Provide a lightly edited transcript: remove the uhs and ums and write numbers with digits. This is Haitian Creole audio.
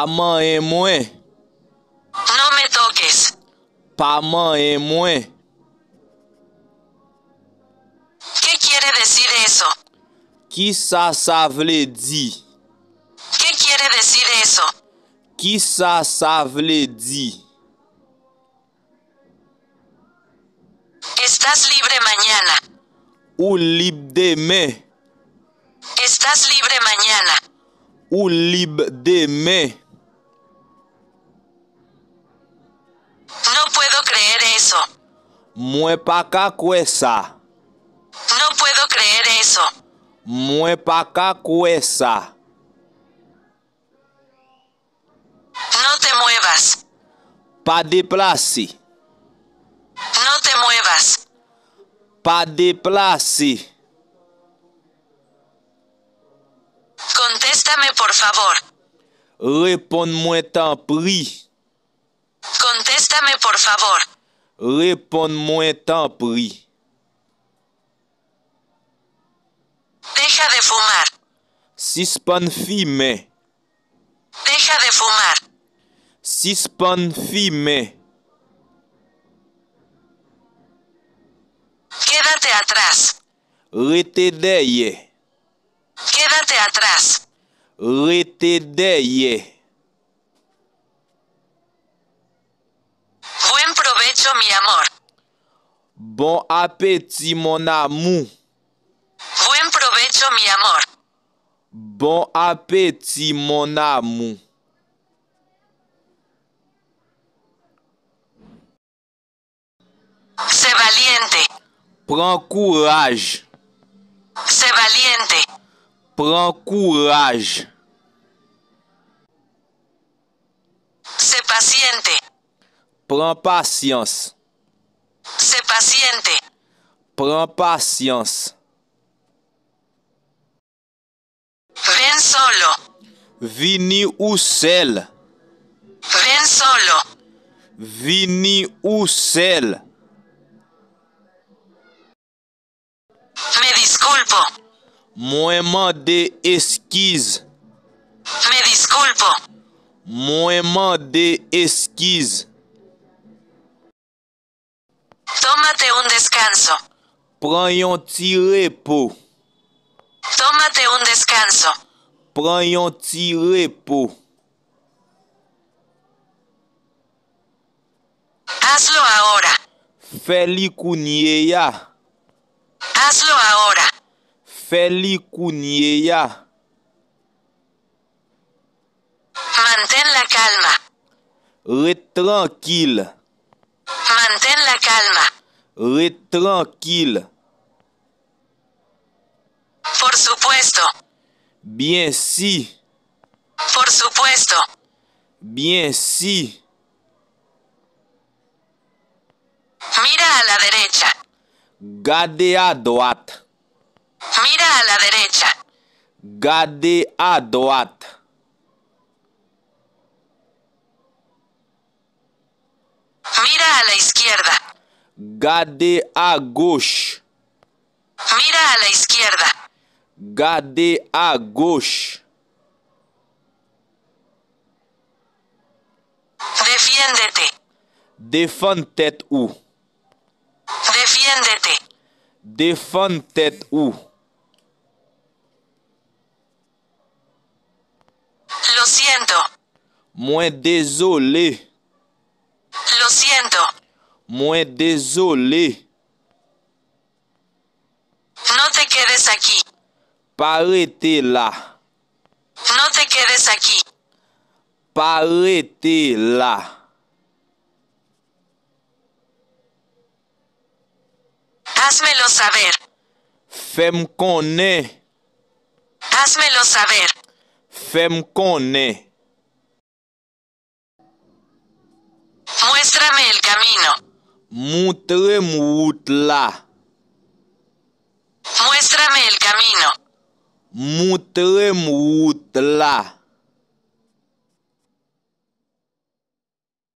Pa man mwen. No me toques. Pa man mwen. ¿Qué quiere decir eso? Ki sa vle di? ¿Qué quiere decir eso? Ki sa vle di? Estás libre mañana. Ou lib demain. Estás libre mañana. Ou lib demain. No puedo creer eso. Mwen pa ka kwe sa. No puedo creer eso. Mwen pa ka kwe sa. No te muevas. Pa deplase. No te muevas. Pa deplase. Contéstame por favor. Repon mwen tan pri. Contéstame por favor. Repon mwen tan pri. Deja de fumar. Sispan fime. Deja de fumar. Sispan fime. Quédate atrás. Rete deye. Quédate atrás. Rete deye. Buen provecho, mi amor. Bon appétit mon amour. Buen provecho, mi amor. Bon appétit mon amour. Sé valiente. Prends courage. Sé valiente. Prends courage. Sé paciente. Prends patience. Sé paciente. Prends patience. Ven solo. Vini ou sel. Ven solo. Vini ou sel. Me disculpo. Mwen mande eskiz. Me disculpo. Mwen mande eskiz. Tómate un descanso. Pran yon ti repos. Tómate un descanso. Pran yon ti repos. Hazlo ahora. Fè li kounye ya. Hazlo ahora. Fè li kounye ya. Mantén la calma. Ret tranquille. Mantén la calma. Ret tranquille. Por supuesto. Bien si. Por supuesto. Bien si. Mira a la derecha. Gade à droite. Mira a la derecha. Gade à droite. Mira a la izquierda. Gade à gauche. Mira a la izquierda. Gade à gauche. Defiéndete. Défend tête ou. Defiéndete. Défend tête ou. Lo siento. Mwen désolé. Lo siento. Mwen désolé. No te quedes aquí. Pa rete la. No te quedes aquí. Pa rete la. Házmelo saber. Fèm konnen. Házmelo saber. Fèm konnen. Muéstrame el camino. Montre route la. Muéstrame el camino. Montre route la.